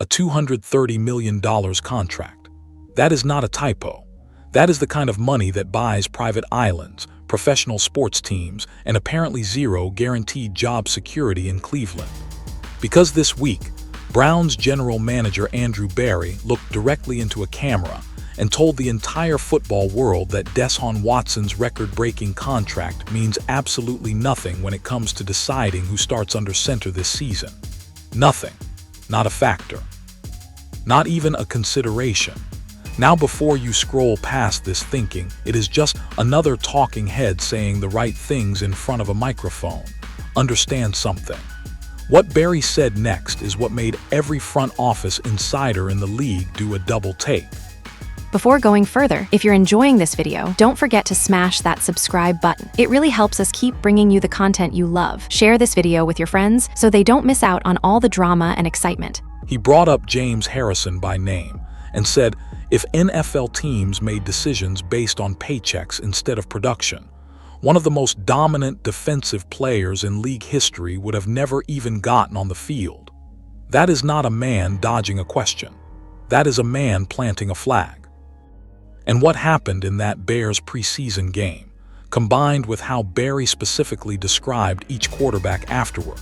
a $230 million contract. That is not a typo. That is the kind of money that buys private islands, professional sports teams, and apparently zero guaranteed job security in Cleveland. Because this week, Browns general manager Andrew Berry looked directly into a camera and told the entire football world that Deshaun Watson's record-breaking contract means absolutely nothing when it comes to deciding who starts under center this season. Nothing. Not a factor. Not even a consideration. Now, before you scroll past this thinking, it is just another talking head saying the right things in front of a microphone. Understand something. What Berry said next is what made every front office insider in the league do a double take. Before going further, if you're enjoying this video, don't forget to smash that subscribe button. It really helps us keep bringing you the content you love. Share this video with your friends so they don't miss out on all the drama and excitement. He brought up James Harrison by name and said, if NFL teams made decisions based on paychecks instead of production, one of the most dominant defensive players in league history would have never even gotten on the field. That is not a man dodging a question. That is a man planting a flag. And what happened in that Bears preseason game, combined with how Berry specifically described each quarterback afterward,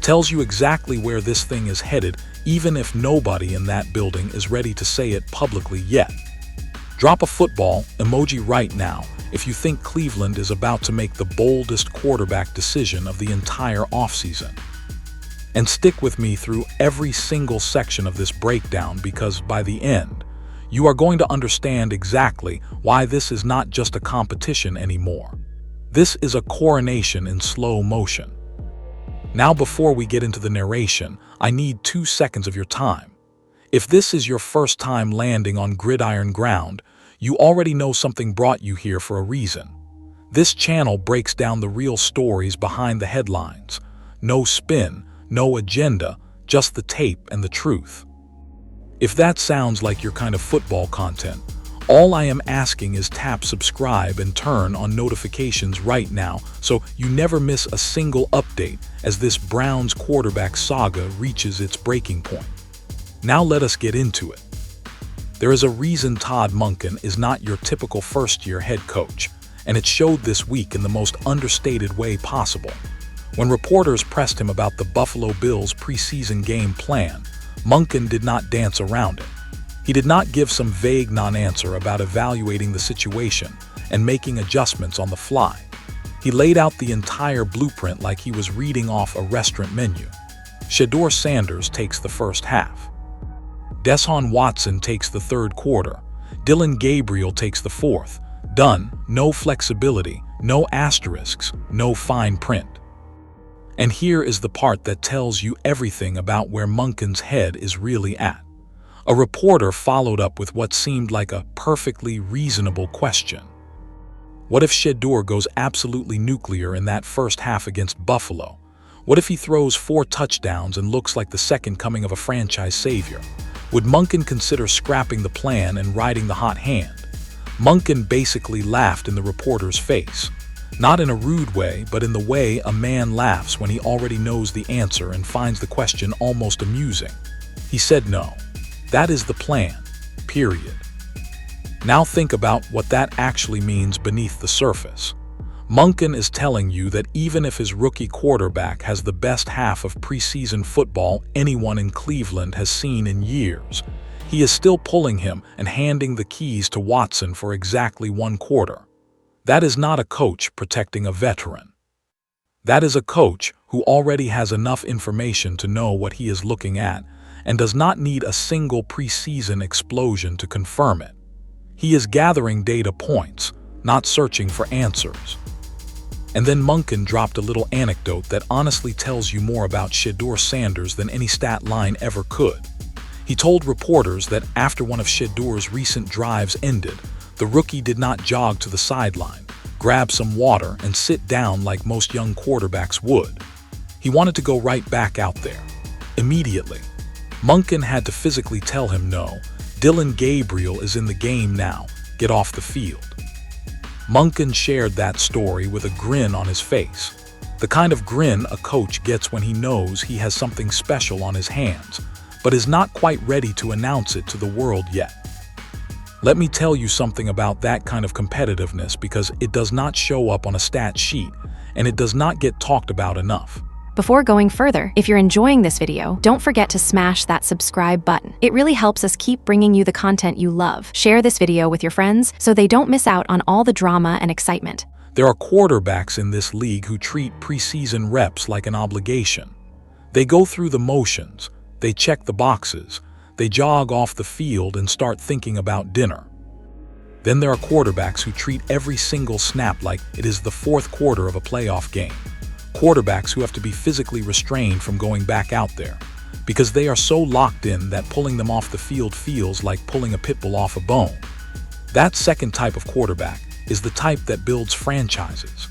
tells you exactly where this thing is headed, even if nobody in that building is ready to say it publicly yet. Drop a football emoji right now if you think Cleveland is about to make the boldest quarterback decision of the entire offseason. And stick with me through every single section of this breakdown, because by the end, you are going to understand exactly why this is not just a competition anymore. This is a coronation in slow motion. Now, before we get into the narration, I need 2 seconds of your time. If this is your first time landing on Gridiron ground, you already know something brought you here for a reason. This channel breaks down the real stories behind the headlines. No spin, no agenda, just the tape and the truth. If that sounds like your kind of football content, all I am asking is tap subscribe and turn on notifications right now so you never miss a single update as this Browns quarterback saga reaches its breaking point. Now let us get into it. There is a reason Todd Monken is not your typical first-year head coach, and it showed this week in the most understated way possible. When reporters pressed him about the Buffalo Bills' preseason game plan, Monken did not dance around it. He did not give some vague non-answer about evaluating the situation and making adjustments on the fly. He laid out the entire blueprint like he was reading off a restaurant menu. Shedeur Sanders takes the first half. Deshaun Watson takes the third quarter. Dillon Gabriel takes the fourth. Done. No flexibility, no asterisks, no fine print. And here is the part that tells you everything about where Monken's head is really at. A reporter followed up with what seemed like a perfectly reasonable question. What if Shedeur goes absolutely nuclear in that first half against Buffalo? What if he throws 4 touchdowns and looks like the second coming of a franchise savior? Would Monken consider scrapping the plan and riding the hot hand? Monken basically laughed in the reporter's face. Not in a rude way, but in the way a man laughs when he already knows the answer and finds the question almost amusing. He said no. That is the plan, period. Now think about what that actually means beneath the surface. Monken is telling you that even if his rookie quarterback has the best half of preseason football anyone in Cleveland has seen in years, he is still pulling him and handing the keys to Watson for exactly 1 quarter. That is not a coach protecting a veteran. That is a coach who already has enough information to know what he is looking at and does not need a single preseason explosion to confirm it. He is gathering data points, not searching for answers. And then Monken dropped a little anecdote that honestly tells you more about Shedeur Sanders than any stat line ever could. He told reporters that after one of Shedeur's recent drives ended, the rookie did not jog to the sideline, grab some water, and sit down like most young quarterbacks would. He wanted to go right back out there, immediately. Monken had to physically tell him no. Dillon Gabriel is in the game now. Get off the field. Monken shared that story with a grin on his face. The kind of grin a coach gets when he knows he has something special on his hands. but is not quite ready to announce it to the world yet. Let me tell you something about that kind of competitiveness, because it does not show up on a stat sheet and it does not get talked about enough. Before going further, if you're enjoying this video, don't forget to smash that subscribe button. It really helps us keep bringing you the content you love. Share this video with your friends so they don't miss out on all the drama and excitement. There are quarterbacks in this league who treat preseason reps like an obligation. They go through the motions, they check the boxes, they jog off the field and start thinking about dinner. Then there are quarterbacks who treat every single snap like it is the fourth quarter of a playoff game. Quarterbacks who have to be physically restrained from going back out there because they are so locked in that pulling them off the field feels like pulling a pit bull off a bone. That second type of quarterback is the type that builds franchises.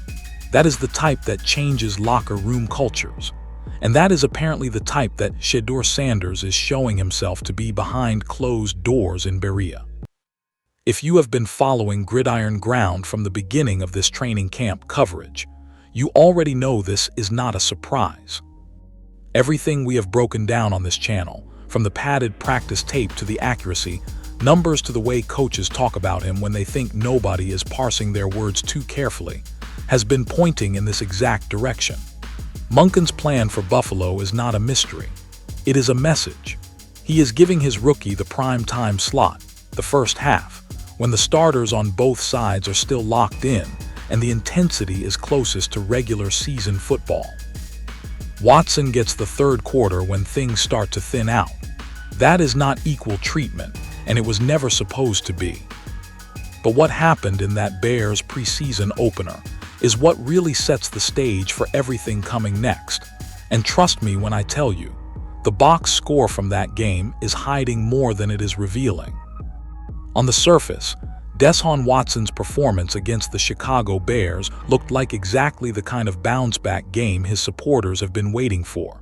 That is the type that changes locker room cultures. And that is apparently the type that Shedeur Sanders is showing himself to be behind closed doors in Berea. If you have been following Gridiron Ground from the beginning of this training camp coverage, you already know this is not a surprise. Everything we have broken down on this channel, from the padded practice tape to the accuracy, numbers to the way coaches talk about him when they think nobody is parsing their words too carefully, has been pointing in this exact direction. Monkin's plan for Buffalo is not a mystery. It is a message. He is giving his rookie the prime time slot, the first half, when the starters on both sides are still locked in and the intensity is closest to regular season football. Watson gets the third quarter when things start to thin out. That is not equal treatment, and it was never supposed to be. But what happened in that Bears preseason opener is what really sets the stage for everything coming next. And trust me when I tell you, the box score from that game is hiding more than it is revealing. On the surface, Deshaun Watson's performance against the Chicago Bears looked like exactly the kind of bounce-back game his supporters have been waiting for.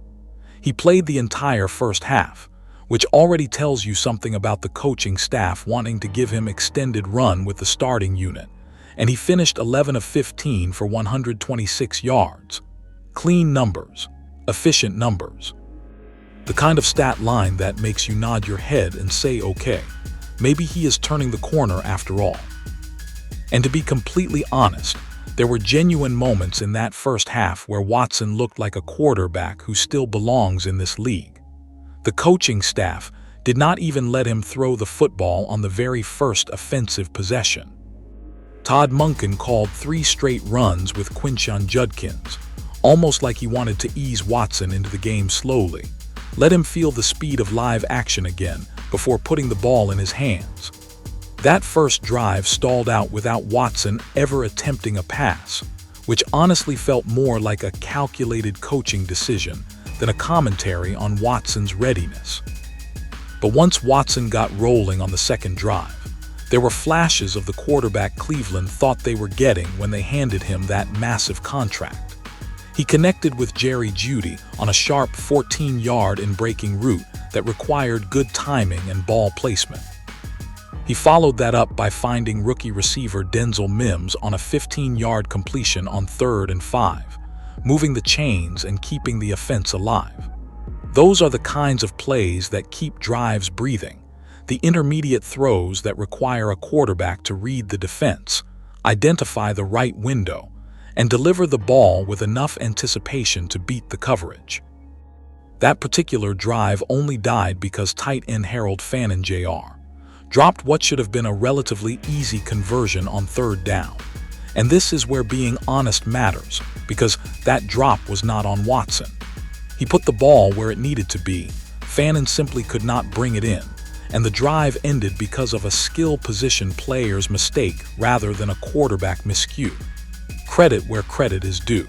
He played the entire first half, which already tells you something about the coaching staff wanting to give him extended run with the starting unit, and he finished 11 of 15 for 126 yards. Clean numbers, efficient numbers. The kind of stat line that makes you nod your head and say, okay, maybe he is turning the corner after all. And to be completely honest, there were genuine moments in that first half where Watson looked like a quarterback who still belongs in this league. The coaching staff did not even let him throw the football on the very first offensive possession. Todd Monken called 3 straight runs with Quinshon Judkins, almost like he wanted to ease Watson into the game slowly, let him feel the speed of live action again before putting the ball in his hands. That first drive stalled out without Watson ever attempting a pass, which honestly felt more like a calculated coaching decision than a commentary on Watson's readiness. But once Watson got rolling on the second drive, there were flashes of the quarterback Cleveland thought they were getting when they handed him that massive contract. He connected with Jerry Jeudy on a sharp 14-yard in-breaking route that required good timing and ball placement. He followed that up by finding rookie receiver Denzel Mims on a 15-yard completion on 3rd and 5, moving the chains and keeping the offense alive. Those are the kinds of plays that keep drives breathing, the intermediate throws that require a quarterback to read the defense, identify the right window, and deliver the ball with enough anticipation to beat the coverage. That particular drive only died because tight end Harold Fannin Jr. dropped what should have been a relatively easy conversion on 3rd down. And this is where being honest matters, because that drop was not on Watson. He put the ball where it needed to be. Fannin simply could not bring it in, and the drive ended because of a skill position player's mistake rather than a quarterback miscue. Credit where credit is due.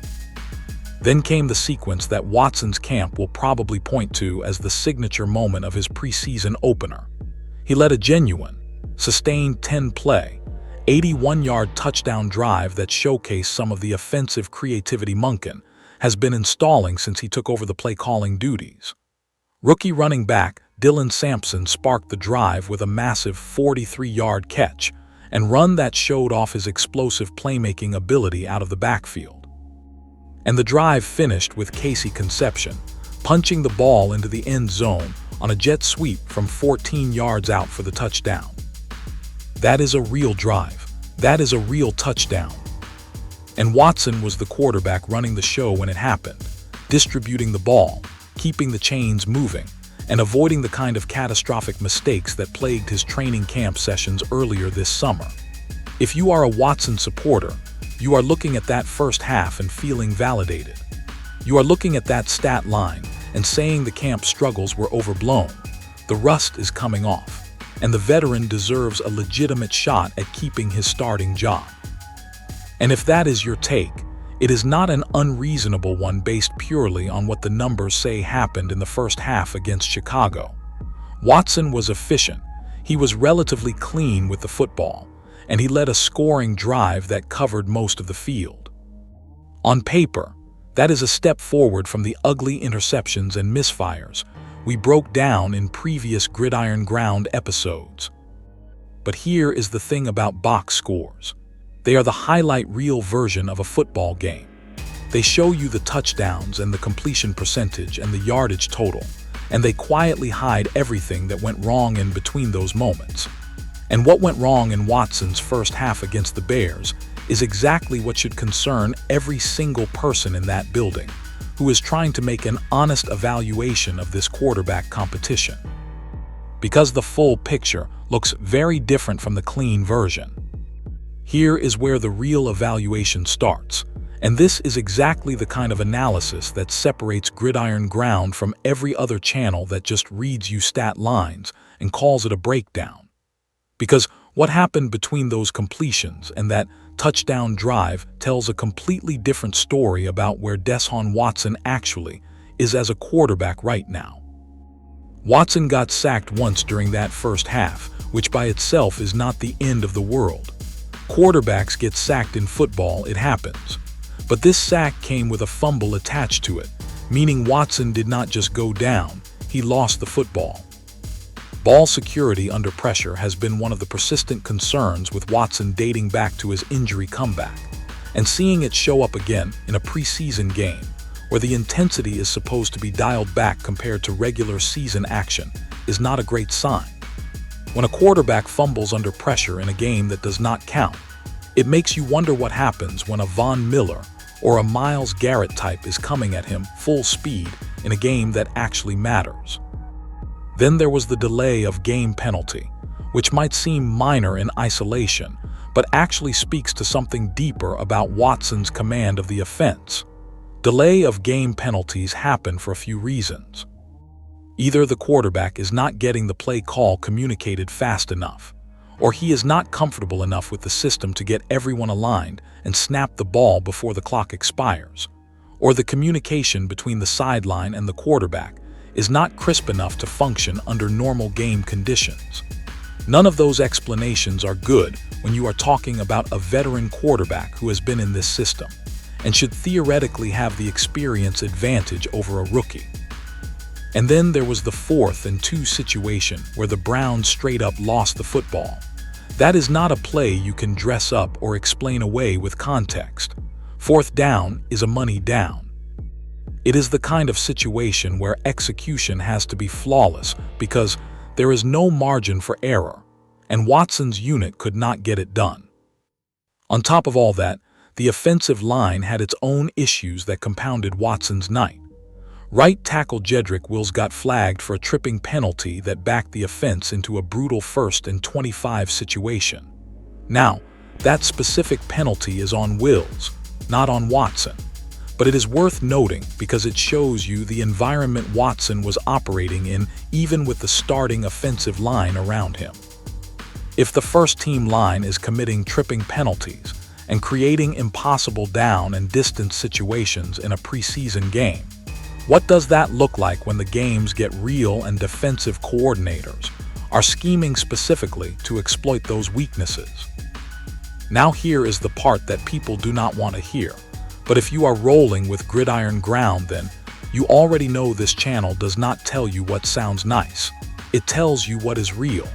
Then came the sequence that Watson's camp will probably point to as the signature moment of his preseason opener. He led a genuine, sustained 10-play, 81-yard touchdown drive that showcased some of the offensive creativity Monkin has been installing since he took over the play-calling duties. Rookie running back Dylan Sampson sparked the drive with a massive 43-yard catch and run that showed off his explosive playmaking ability out of the backfield. And the drive finished with Casey Conception punching the ball into the end zone on a jet sweep from 14 yards out for the touchdown. That is a real drive. That is a real touchdown. And Watson was the quarterback running the show when it happened, distributing the ball, keeping the chains moving, and avoiding the kind of catastrophic mistakes that plagued his training camp sessions earlier this summer. If you are a Watson supporter, you are looking at that first half and feeling validated. You are looking at that stat line and saying the camp struggles were overblown, the rust is coming off, and the veteran deserves a legitimate shot at keeping his starting job. And if that is your take, it is not an unreasonable one based purely on what the numbers say happened in the first half against Chicago. Watson was efficient, he was relatively clean with the football, and he led a scoring drive that covered most of the field. On paper, that is a step forward from the ugly interceptions and misfires we broke down in previous Gridiron Ground episodes. But here is the thing about box scores. They are the highlight reel version of a football game. They show you the touchdowns and the completion percentage and the yardage total, and they quietly hide everything that went wrong in between those moments. And what went wrong in Watson's first half against the Bears is exactly what should concern every single person in that building who is trying to make an honest evaluation of this quarterback competition. Because the full picture looks very different from the clean version. Here is where the real evaluation starts, and this is exactly the kind of analysis that separates Gridiron Ground from every other channel that just reads you stat lines and calls it a breakdown. Because what happened between those completions and that touchdown drive tells a completely different story about where Deshaun Watson actually is as a quarterback right now. Watson got sacked once during that first half, which by itself is not the end of the world. Quarterbacks get sacked in football, it happens. But this sack came with a fumble attached to it, meaning Watson did not just go down, he lost the football. Ball security under pressure has been one of the persistent concerns with Watson dating back to his injury comeback, and seeing it show up again in a preseason game, where the intensity is supposed to be dialed back compared to regular season action, is not a great sign. When a quarterback fumbles under pressure in a game that does not count, it makes you wonder what happens when a Von Miller or a Myles Garrett type is coming at him full speed in a game that actually matters. Then there was the delay of game penalty, which might seem minor in isolation, but actually speaks to something deeper about Watson's command of the offense. Delay of game penalties happen for a few reasons. Either the quarterback is not getting the play call communicated fast enough, or he is not comfortable enough with the system to get everyone aligned and snap the ball before the clock expires, or the communication between the sideline and the quarterback is not crisp enough to function under normal game conditions. None of those explanations are good when you are talking about a veteran quarterback who has been in this system and should theoretically have the experience advantage over a rookie. And then there was the 4th and 2 situation where the Browns straight up lost the football. That is not a play you can dress up or explain away with context. 4th down is a money down. It is the kind of situation where execution has to be flawless because there is no margin for error, and Watson's unit could not get it done. On top of all that, the offensive line had its own issues that compounded Watson's night. Right tackle Jedrick Wills got flagged for a tripping penalty that backed the offense into a brutal 1st and 25 situation. Now, that specific penalty is on Wills, not on Watson. But it is worth noting because it shows you the environment Watson was operating in even with the starting offensive line around him. If the first-team line is committing tripping penalties and creating impossible down and distance situations in a preseason game, what does that look like when the games get real and defensive coordinators are scheming specifically to exploit those weaknesses? Now here is the part that people do not want to hear. But if you are rolling with Gridiron Ground, then you already know this channel does not tell you what sounds nice. It tells you what is real.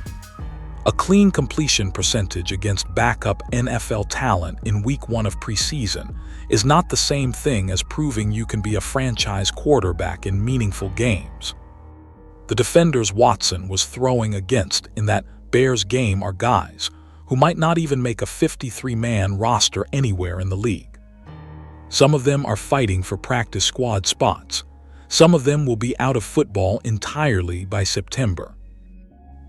A clean completion percentage against backup NFL talent in week 1 of preseason is not the same thing as proving you can be a franchise quarterback in meaningful games. The defenders Watson was throwing against in that Bears game are guys who might not even make a 53-man roster anywhere in the league. Some of them are fighting for practice squad spots. Some of them will be out of football entirely by September.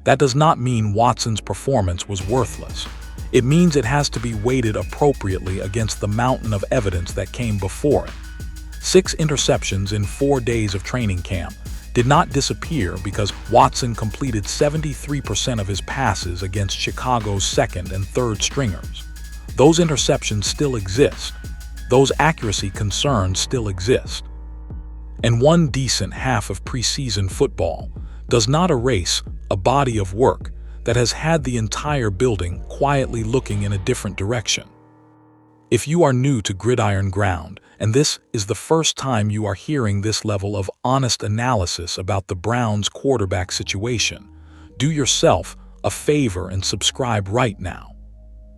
That does not mean Watson's performance was worthless. It means it has to be weighted appropriately against the mountain of evidence that came before it. 6 interceptions in 4 days of training camp did not disappear because Watson completed 73% of his passes against Chicago's second and third stringers. Those interceptions still exist. Those accuracy concerns still exist. And one decent half of preseason football does not erase a body of work that has had the entire building quietly looking in a different direction. If you are new to Gridiron Ground, and this is the first time you are hearing this level of honest analysis about the Browns' quarterback situation, do yourself a favor and subscribe right now.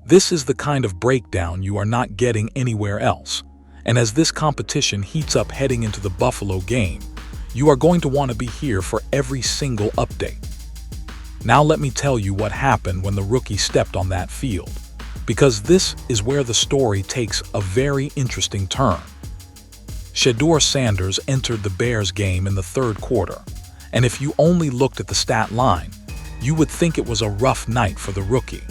This is the kind of breakdown you are not getting anywhere else, and as this competition heats up heading into the Buffalo game, you are going to want to be here for every single update. Now let me tell you what happened when the rookie stepped on that field, because this is where the story takes a very interesting turn. Shedeur Sanders entered the Bears game in the third quarter, and if you only looked at the stat line, you would think it was a rough night for the rookie.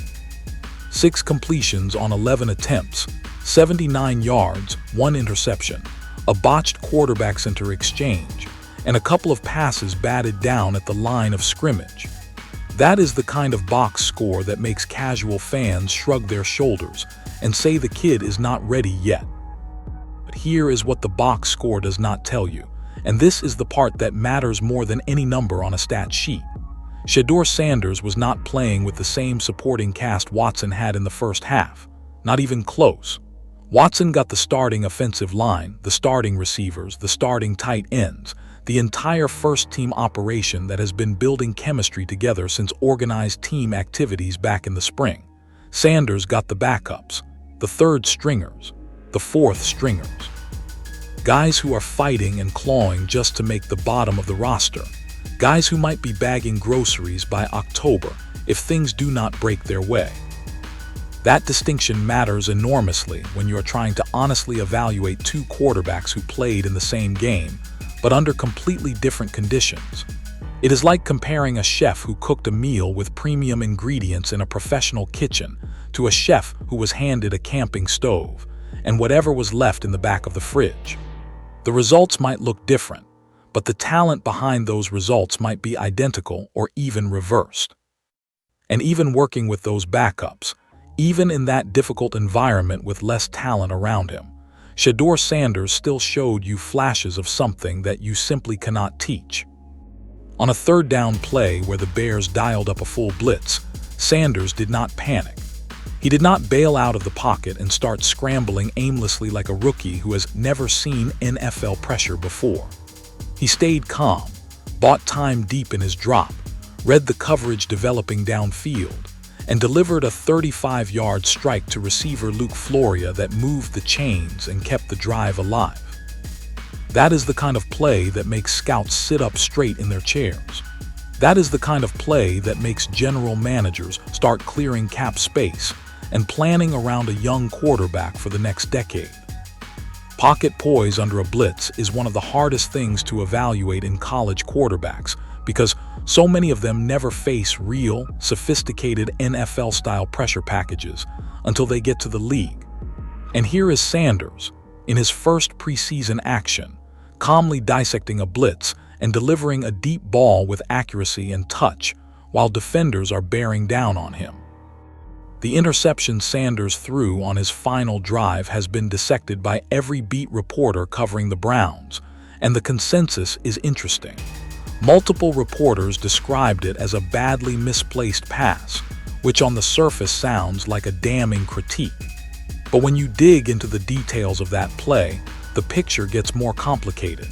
6 completions on 11 attempts, 79 yards, 1 interception, a botched quarterback center exchange, and a couple of passes batted down at the line of scrimmage. That is the kind of box score that makes casual fans shrug their shoulders and say the kid is not ready yet. But here is what the box score does not tell you, and this is the part that matters more than any number on a stat sheet. Shedeur Sanders was not playing with the same supporting cast Watson had in the first half, not even close. Watson got the starting offensive line, the starting receivers, the starting tight ends, the entire first-team operation that has been building chemistry together since organized team activities back in the spring. Sanders got the backups, the third stringers, the fourth stringers. Guys who are fighting and clawing just to make the bottom of the roster. Guys who might be bagging groceries by October if things do not break their way. That distinction matters enormously when you are trying to honestly evaluate 2 quarterbacks who played in the same game, but under completely different conditions. It is like comparing a chef who cooked a meal with premium ingredients in a professional kitchen to a chef who was handed a camping stove and whatever was left in the back of the fridge. The results might look different, but the talent behind those results might be identical or even reversed. And even working with those backups, even in that difficult environment with less talent around him, Shedeur Sanders still showed you flashes of something that you simply cannot teach. On a third down play where the Bears dialed up a full blitz, Sanders did not panic. He did not bail out of the pocket and start scrambling aimlessly like a rookie who has never seen NFL pressure before. He stayed calm, bought time deep in his drop, read the coverage developing downfield, and delivered a 35-yard strike to receiver Luke Floria that moved the chains and kept the drive alive. That is the kind of play that makes scouts sit up straight in their chairs. That is the kind of play that makes general managers start clearing cap space and planning around a young quarterback for the next decade. Pocket poise under a blitz is one of the hardest things to evaluate in college quarterbacks because so many of them never face real, sophisticated NFL-style pressure packages until they get to the league. And here is Sanders, in his first preseason action, calmly dissecting a blitz and delivering a deep ball with accuracy and touch while defenders are bearing down on him. The interception Sanders threw on his final drive has been dissected by every beat reporter covering the Browns, and the consensus is interesting. Multiple reporters described it as a badly misplaced pass, which on the surface sounds like a damning critique. But when you dig into the details of that play, the picture gets more complicated.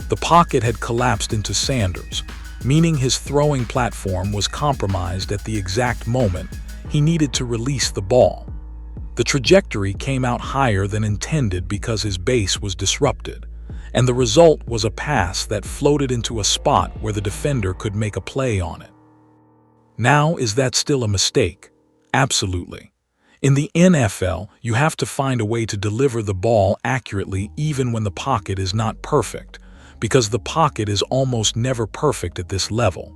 The pocket had collapsed into Sanders, meaning his throwing platform was compromised at the exact moment he needed to release the ball. The trajectory came out higher than intended because his base was disrupted, and the result was a pass that floated into a spot where the defender could make a play on it. Now, is that still a mistake? Absolutely. In the NFL, you have to find a way to deliver the ball accurately even when the pocket is not perfect, because the pocket is almost never perfect at this level.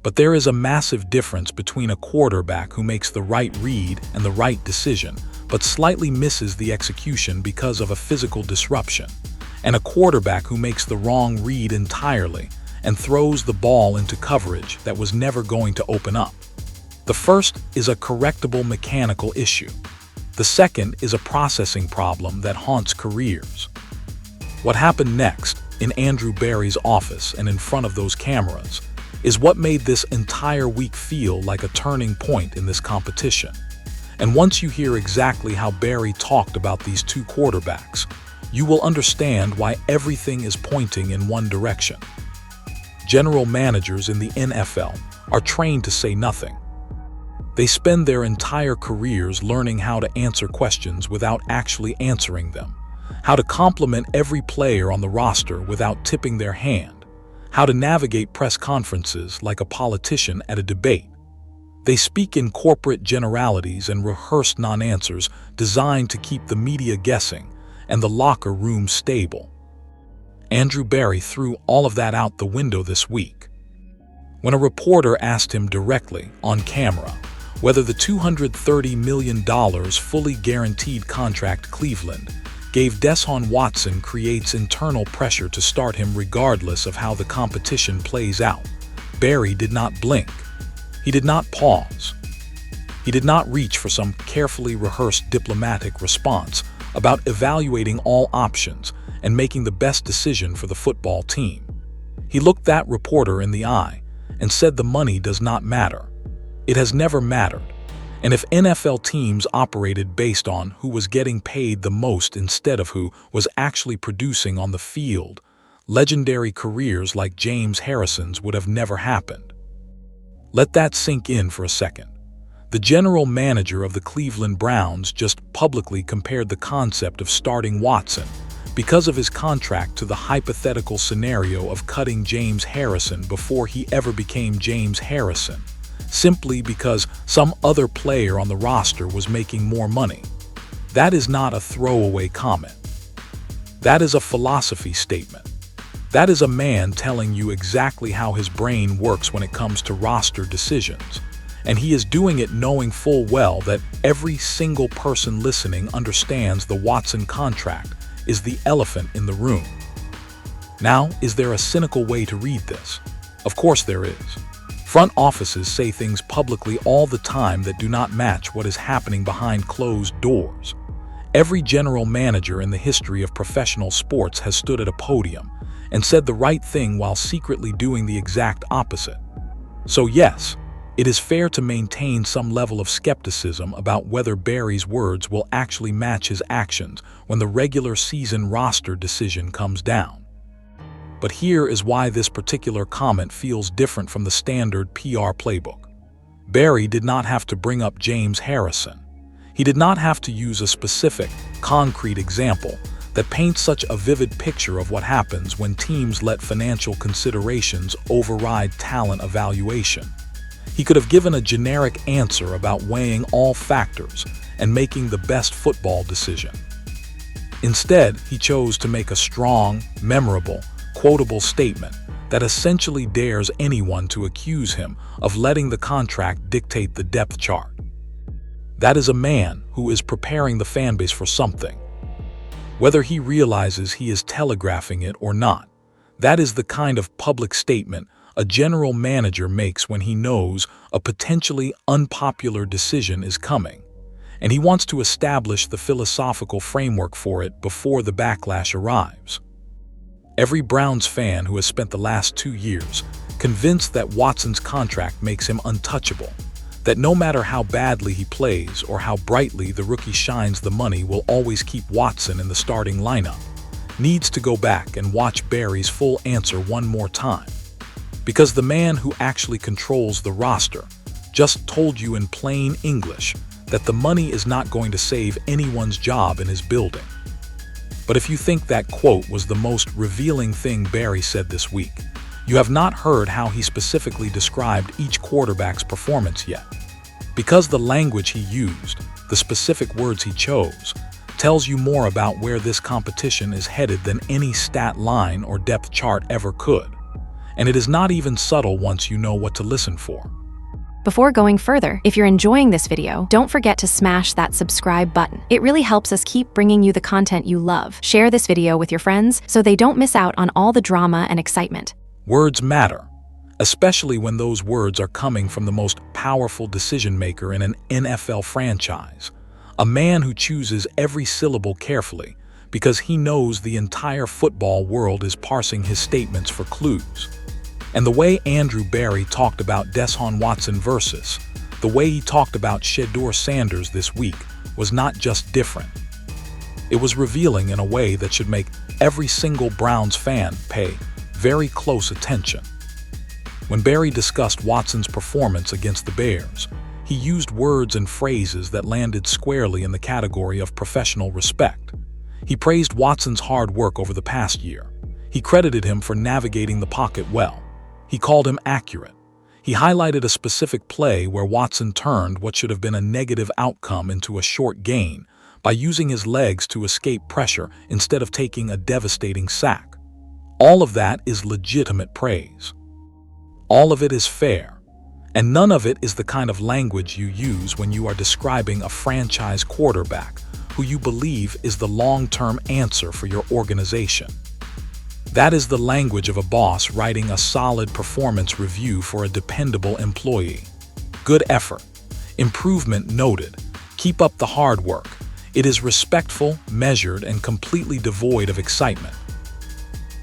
But there is a massive difference between a quarterback who makes the right read and the right decision, but slightly misses the execution because of a physical disruption, and a quarterback who makes the wrong read entirely and throws the ball into coverage that was never going to open up. The first is a correctable mechanical issue. The second is a processing problem that haunts careers. What happened next, in Andrew Berry's office and in front of those cameras, is what made this entire week feel like a turning point in this competition. And once you hear exactly how Berry talked about these two quarterbacks, you will understand why everything is pointing in one direction. General managers in the NFL are trained to say nothing. They spend their entire careers learning how to answer questions without actually answering them, how to compliment every player on the roster without tipping their hand, how to navigate press conferences like a politician at a debate. They speak in corporate generalities and rehearse non-answers designed to keep the media guessing and the locker room stable. Andrew Berry threw all of that out the window this week. When a reporter asked him directly, on camera, whether the $230 million fully guaranteed contract Cleveland gave Deshaun Watson creates internal pressure to start him regardless of how the competition plays out, Berry did not blink. He did not pause. He did not reach for some carefully rehearsed diplomatic response about evaluating all options and making the best decision for the football team. He looked that reporter in the eye and said the money does not matter. It has never mattered. And if NFL teams operated based on who was getting paid the most instead of who was actually producing on the field, legendary careers like James Harrison's would have never happened. Let that sink in for a second. The general manager of the Cleveland Browns just publicly compared the concept of starting Watson because of his contract to the hypothetical scenario of cutting James Harrison before he ever became James Harrison, simply because some other player on the roster was making more money. That is not a throwaway comment. That is a philosophy statement. That is a man telling you exactly how his brain works when it comes to roster decisions. And he is doing it knowing full well that every single person listening understands the Watson contract is the elephant in the room. Now, is there a cynical way to read this? Of course there is. Front offices say things publicly all the time that do not match what is happening behind closed doors. Every general manager in the history of professional sports has stood at a podium and said the right thing while secretly doing the exact opposite. So yes, it is fair to maintain some level of skepticism about whether Berry's words will actually match his actions when the regular season roster decision comes down. But here is why this particular comment feels different from the standard PR playbook. Berry did not have to bring up James Harrison. He did not have to use a specific, concrete example that paints such a vivid picture of what happens when teams let financial considerations override talent evaluation. He could have given a generic answer about weighing all factors and making the best football decision. Instead, he chose to make a strong, memorable, quotable statement that essentially dares anyone to accuse him of letting the contract dictate the depth chart. That is a man who is preparing the fanbase for something. Whether he realizes he is telegraphing it or not, that is the kind of public statement a general manager makes when he knows a potentially unpopular decision is coming, and he wants to establish the philosophical framework for it before the backlash arrives. Every Browns fan who has spent the last 2 years convinced that Watson's contract makes him untouchable, that no matter how badly he plays or how brightly the rookie shines, the money will always keep Watson in the starting lineup, needs to go back and watch Berry's full answer one more time. Because the man who actually controls the roster just told you in plain English that the money is not going to save anyone's job in his building. But if you think that quote was the most revealing thing Barry said this week, you have not heard how he specifically described each quarterback's performance yet. Because the language he used, the specific words he chose, tells you more about where this competition is headed than any stat line or depth chart ever could. And it is not even subtle once you know what to listen for. Before going further, if you're enjoying this video, don't forget to smash that subscribe button. It really helps us keep bringing you the content you love. Share this video with your friends so they don't miss out on all the drama and excitement. Words matter, especially when those words are coming from the most powerful decision maker in an NFL franchise, a man who chooses every syllable carefully because he knows the entire football world is parsing his statements for clues. And the way Andrew Barry talked about Deshaun Watson versus the way he talked about Shedeur Sanders this week was not just different. It was revealing in a way that should make every single Browns fan pay very close attention. When Barry discussed Watson's performance against the Bears, he used words and phrases that landed squarely in the category of professional respect. He praised Watson's hard work over the past year. He credited him for navigating the pocket well. He called him accurate. He highlighted a specific play where Watson turned what should have been a negative outcome into a short gain by using his legs to escape pressure instead of taking a devastating sack. All of that is legitimate praise. All of it is fair, and none of it is the kind of language you use when you are describing a franchise quarterback who you believe is the long-term answer for your organization. That is the language of a boss writing a solid performance review for a dependable employee. Good effort. Improvement noted. Keep up the hard work. It is respectful, measured, and completely devoid of excitement.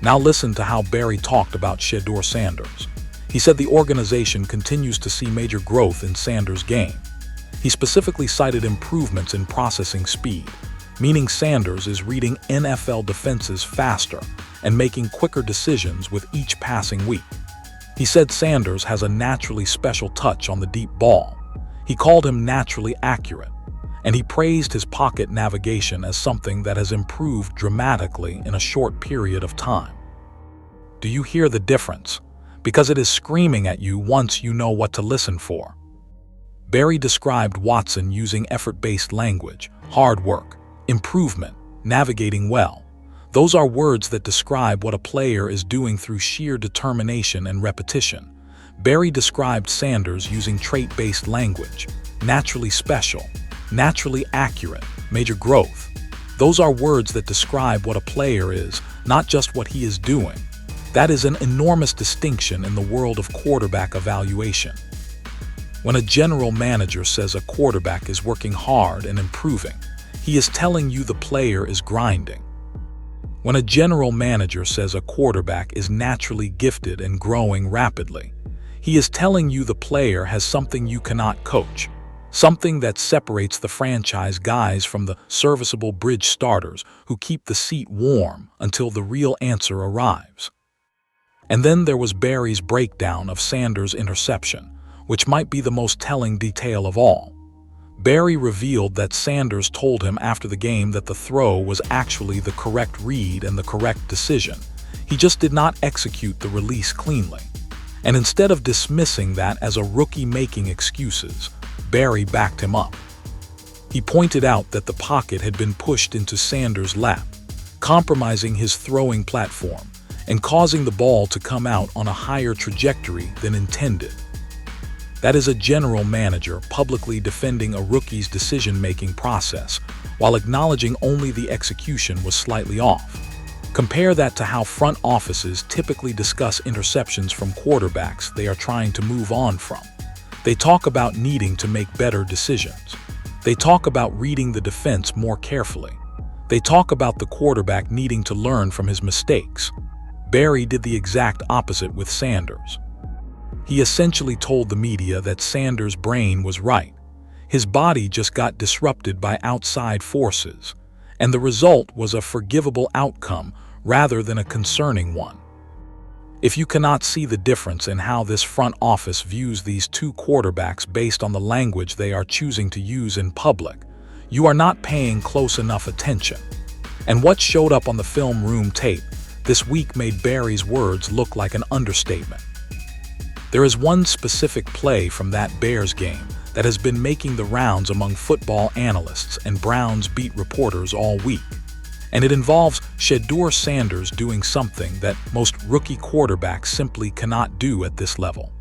Now listen to how Barry talked about Shedeur Sanders. He said the organization continues to see major growth in Sanders' game. He specifically cited improvements in processing speed, meaning Sanders is reading NFL defenses faster and making quicker decisions with each passing week. He said Sanders has a naturally special touch on the deep ball. He called him naturally accurate, and he praised his pocket navigation as something that has improved dramatically in a short period of time. Do you hear the difference? Because it is screaming at you once you know what to listen for. Barry described Watson using effort-based language, hard work, improvement, navigating well. Those are words that describe what a player is doing through sheer determination and repetition. Barry described Sanders using trait-based language, naturally special, naturally accurate, major growth. Those are words that describe what a player is, not just what he is doing. That is an enormous distinction in the world of quarterback evaluation. When a general manager says a quarterback is working hard and improving, he is telling you the player is grinding. When a general manager says a quarterback is naturally gifted and growing rapidly, he is telling you the player has something you cannot coach, something that separates the franchise guys from the serviceable bridge starters who keep the seat warm until the real answer arrives. And then there was Barry's breakdown of Sanders' interception, which might be the most telling detail of all. Barry revealed that Sanders told him after the game that the throw was actually the correct read and the correct decision. He just did not execute the release cleanly. And instead of dismissing that as a rookie making excuses, Barry backed him up. He pointed out that the pocket had been pushed into Sanders' lap, compromising his throwing platform and causing the ball to come out on a higher trajectory than intended. That is a general manager publicly defending a rookie's decision-making process while acknowledging only the execution was slightly off. Compare that to how front offices typically discuss interceptions from quarterbacks they are trying to move on from. They talk about needing to make better decisions. They talk about reading the defense more carefully. They talk about the quarterback needing to learn from his mistakes. Barry did the exact opposite with Sanders. He essentially told the media that Sanders' brain was right. His body just got disrupted by outside forces, and the result was a forgivable outcome rather than a concerning one. If you cannot see the difference in how this front office views these two quarterbacks based on the language they are choosing to use in public, you are not paying close enough attention. And what showed up on the film room tape this week made Barry's words look like an understatement. There is one specific play from that Bears game that has been making the rounds among football analysts and Browns beat reporters all week. And it involves Shedeur Sanders doing something that most rookie quarterbacks simply cannot do at this level.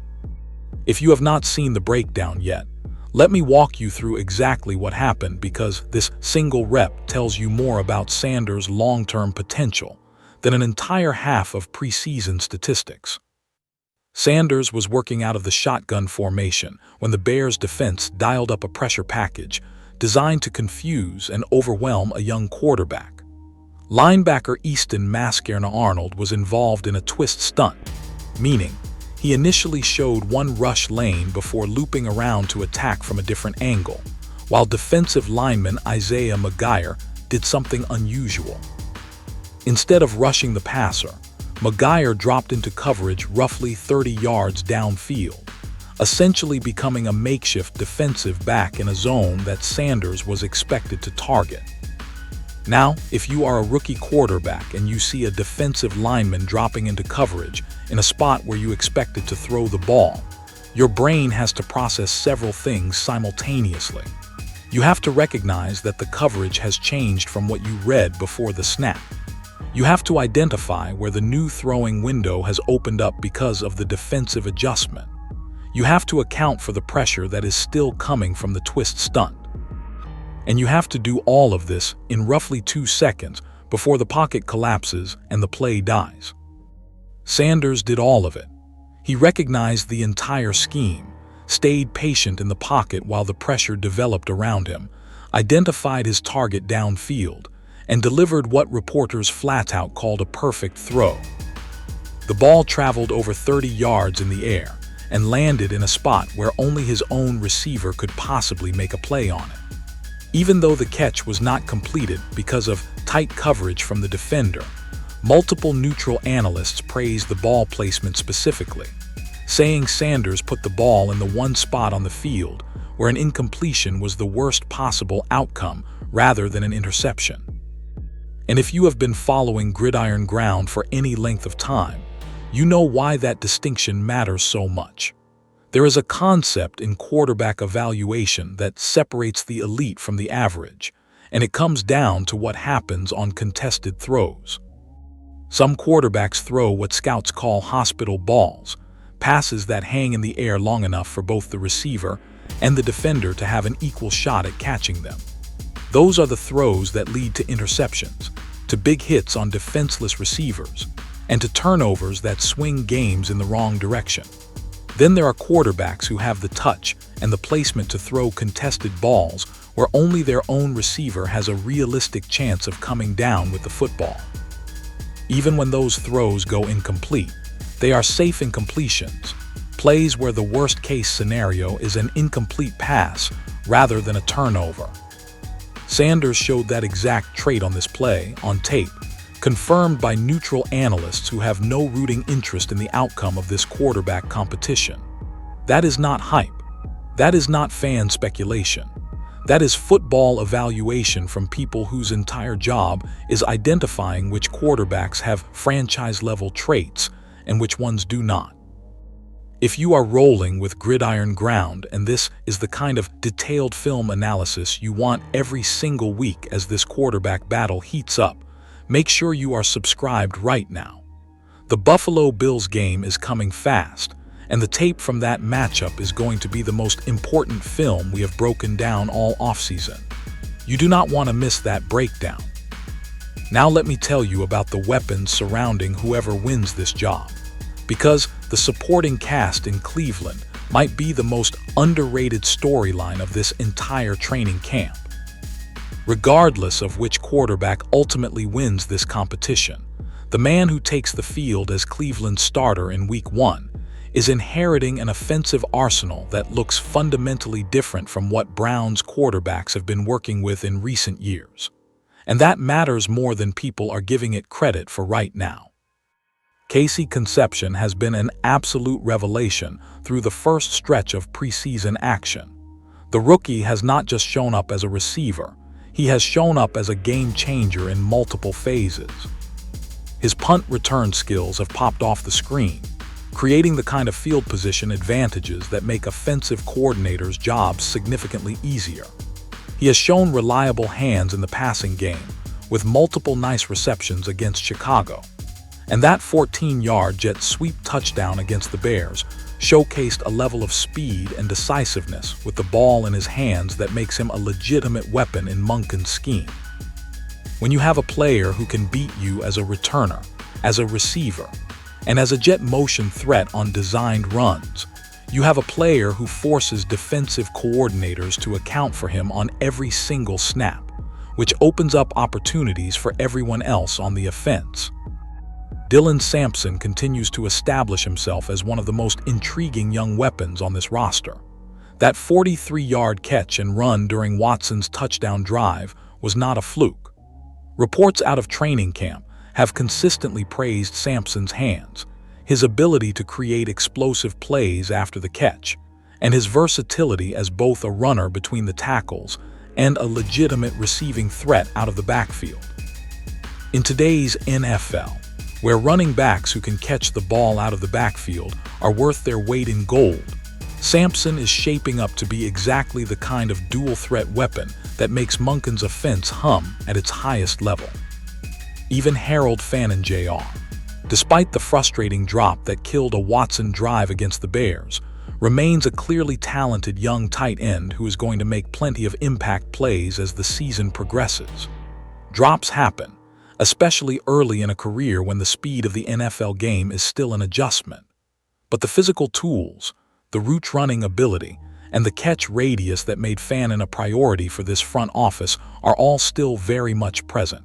If you have not seen the breakdown yet, let me walk you through exactly what happened, because this single rep tells you more about Sanders' long-term potential than an entire half of preseason statistics. Sanders was working out of the shotgun formation when the Bears' defense dialed up a pressure package designed to confuse and overwhelm a young quarterback. Linebacker Easton Mascarna-Arnold was involved in a twist stunt, meaning he initially showed one rush lane before looping around to attack from a different angle, while defensive lineman Isaiah McGuire did something unusual. Instead of rushing the passer, McGuire dropped into coverage roughly 30 yards downfield, essentially becoming a makeshift defensive back in a zone that Sanders was expected to target. Now, if you are a rookie quarterback and you see a defensive lineman dropping into coverage in a spot where you expected to throw the ball, your brain has to process several things simultaneously. You have to recognize that the coverage has changed from what you read before the snap. You have to identify where the new throwing window has opened up because of the defensive adjustment. You have to account for the pressure that is still coming from the twist stunt. And you have to do all of this in roughly 2 seconds before the pocket collapses and the play dies. Sanders did all of it. He recognized the entire scheme, stayed patient in the pocket while the pressure developed around him, identified his target downfield, and delivered what reporters flat out called a perfect throw. The ball traveled over 30 yards in the air and landed in a spot where only his own receiver could possibly make a play on it. Even though the catch was not completed because of tight coverage from the defender, multiple neutral analysts praised the ball placement specifically, saying Sanders put the ball in the one spot on the field where an incompletion was the worst possible outcome rather than an interception. And if you have been following Gridiron Ground for any length of time, you know why that distinction matters so much. There is a concept in quarterback evaluation that separates the elite from the average, and it comes down to what happens on contested throws. Some quarterbacks throw what scouts call hospital balls, passes that hang in the air long enough for both the receiver and the defender to have an equal shot at catching them. Those are the throws that lead to interceptions, to big hits on defenseless receivers, and to turnovers that swing games in the wrong direction. Then there are quarterbacks who have the touch and the placement to throw contested balls where only their own receiver has a realistic chance of coming down with the football. Even when those throws go incomplete, they are safe incompletions, plays where the worst-case scenario is an incomplete pass rather than a turnover. Sanders showed that exact trait on this play, on tape, confirmed by neutral analysts who have no rooting interest in the outcome of this quarterback competition. That is not hype. That is not fan speculation. That is football evaluation from people whose entire job is identifying which quarterbacks have franchise-level traits and which ones do not. If you are rolling with Gridiron Ground and this is the kind of detailed film analysis you want every single week as this quarterback battle heats up, make sure you are subscribed right now. The Buffalo Bills game is coming fast, and the tape from that matchup is going to be the most important film we have broken down all offseason. You do not want to miss that breakdown. Now let me tell you about the weapons surrounding whoever wins this job, because the supporting cast in Cleveland might be the most underrated storyline of this entire training camp. Regardless of which quarterback ultimately wins this competition, the man who takes the field as Cleveland's starter in Week 1 is inheriting an offensive arsenal that looks fundamentally different from what Browns quarterbacks have been working with in recent years. And that matters more than people are giving it credit for right now. Casey Conception has been an absolute revelation through the first stretch of preseason action. The rookie has not just shown up as a receiver, he has shown up as a game changer in multiple phases. His punt return skills have popped off the screen, creating the kind of field position advantages that make offensive coordinators' jobs significantly easier. He has shown reliable hands in the passing game, with multiple nice receptions against Chicago. And that 14-yard jet sweep touchdown against the Bears showcased a level of speed and decisiveness with the ball in his hands that makes him a legitimate weapon in Monkin's scheme. When you have a player who can beat you as a returner, as a receiver, and as a jet motion threat on designed runs, you have a player who forces defensive coordinators to account for him on every single snap, which opens up opportunities for everyone else on the offense. Dylan Sampson continues to establish himself as one of the most intriguing young weapons on this roster. That 43-yard catch and run during Watson's touchdown drive was not a fluke. Reports out of training camp have consistently praised Sampson's hands, his ability to create explosive plays after the catch, and his versatility as both a runner between the tackles and a legitimate receiving threat out of the backfield. In today's NFL, where running backs who can catch the ball out of the backfield are worth their weight in gold, Sampson is shaping up to be exactly the kind of dual-threat weapon that makes Monkin's offense hum at its highest level. Even Harold Fannin Jr., despite the frustrating drop that killed a Watson drive against the Bears, remains a clearly talented young tight end who is going to make plenty of impact plays as the season progresses. Drops happen, especially early in a career when the speed of the NFL game is still an adjustment. But the physical tools, the route running ability, and the catch radius that made Fannin a priority for this front office are all still very much present.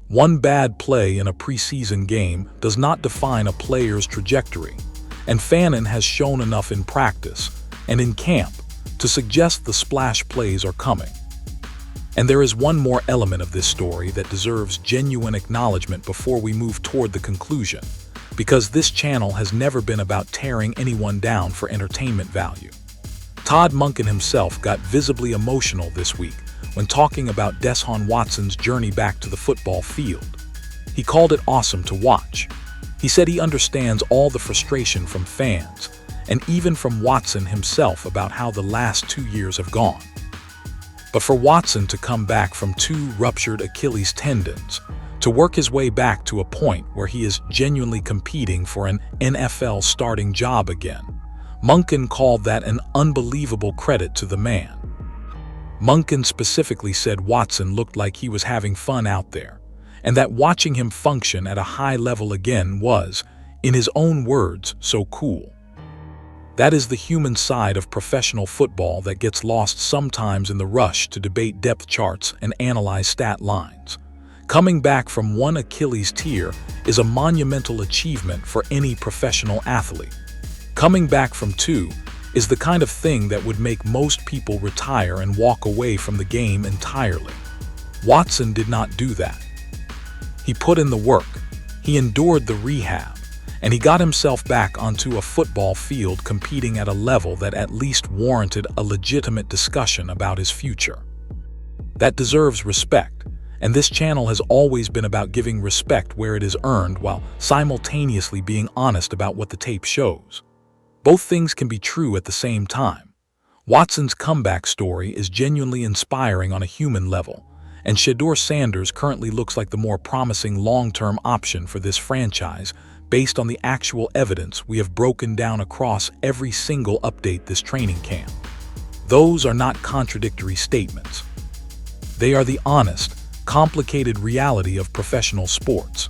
One bad play in a preseason game does not define a player's trajectory, and Fannin has shown enough in practice and in camp to suggest the splash plays are coming. And there is one more element of this story that deserves genuine acknowledgement before we move toward the conclusion, because this channel has never been about tearing anyone down for entertainment value. Todd Monken himself got visibly emotional this week when talking about Deshaun Watson's journey back to the football field. He called it awesome to watch. He said he understands all the frustration from fans, and even from Watson himself about how the last 2 years have gone. But for Watson to come back from 2 ruptured Achilles tendons, to work his way back to a point where he is genuinely competing for an NFL starting job again, Monkin called that an unbelievable credit to the man. Monkin specifically said Watson looked like he was having fun out there, and that watching him function at a high level again was, in his own words, so cool. That is the human side of professional football that gets lost sometimes in the rush to debate depth charts and analyze stat lines. Coming back from one Achilles tear is a monumental achievement for any professional athlete. Coming back from 2 is the kind of thing that would make most people retire and walk away from the game entirely. Watson did not do that. He put in the work, he endured the rehab, and he got himself back onto a football field competing at a level that at least warranted a legitimate discussion about his future. That deserves respect, and this channel has always been about giving respect where it is earned while simultaneously being honest about what the tape shows. Both things can be true at the same time. Watson's comeback story is genuinely inspiring on a human level, and Shedeur Sanders currently looks like the more promising long-term option for this franchise based on the actual evidence we have broken down across every single update this training camp. Those are not contradictory statements. They are the honest, complicated reality of professional sports.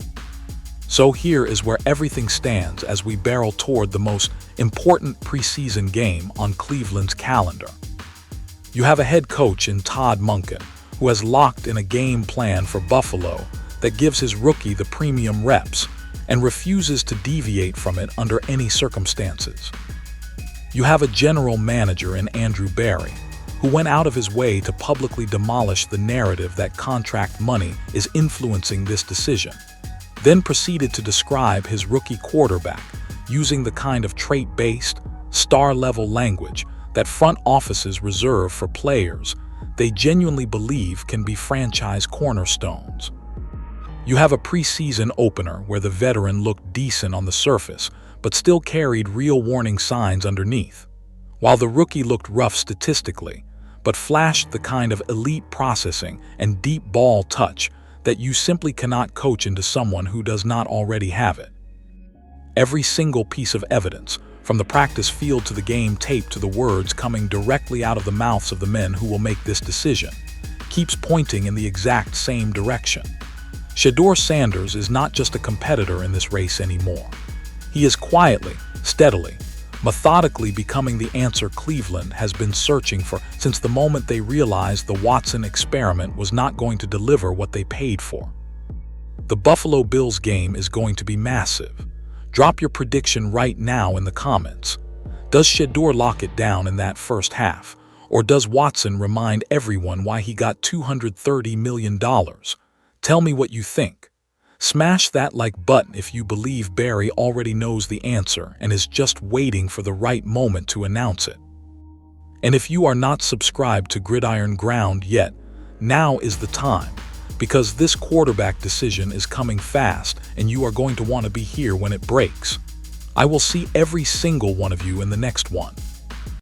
So here is where everything stands as we barrel toward the most important preseason game on Cleveland's calendar. You have a head coach in Todd Monken, who has locked in a game plan for Buffalo that gives his rookie the premium reps and refuses to deviate from it under any circumstances. You have a general manager in Andrew Berry, who went out of his way to publicly demolish the narrative that contract money is influencing this decision, then proceeded to describe his rookie quarterback using the kind of trait-based, star-level language that front offices reserve for players they genuinely believe can be franchise cornerstones. You have a preseason opener where the veteran looked decent on the surface, but still carried real warning signs underneath, while the rookie looked rough statistically, but flashed the kind of elite processing and deep ball touch that you simply cannot coach into someone who does not already have it. Every single piece of evidence, from the practice field to the game tape to the words coming directly out of the mouths of the men who will make this decision, keeps pointing in the exact same direction. Shedeur Sanders is not just a competitor in this race anymore. He is quietly, steadily, methodically becoming the answer Cleveland has been searching for since the moment they realized the Watson experiment was not going to deliver what they paid for. The Buffalo Bills game is going to be massive. Drop your prediction right now in the comments. Does Shedeur lock it down in that first half, or does Watson remind everyone why he got $230 million? Tell me what you think. Smash that like button if you believe Barry already knows the answer and is just waiting for the right moment to announce it. And if you are not subscribed to Gridiron Ground yet, now is the time, because this quarterback decision is coming fast and you are going to want to be here when it breaks. I will see every single one of you in the next one.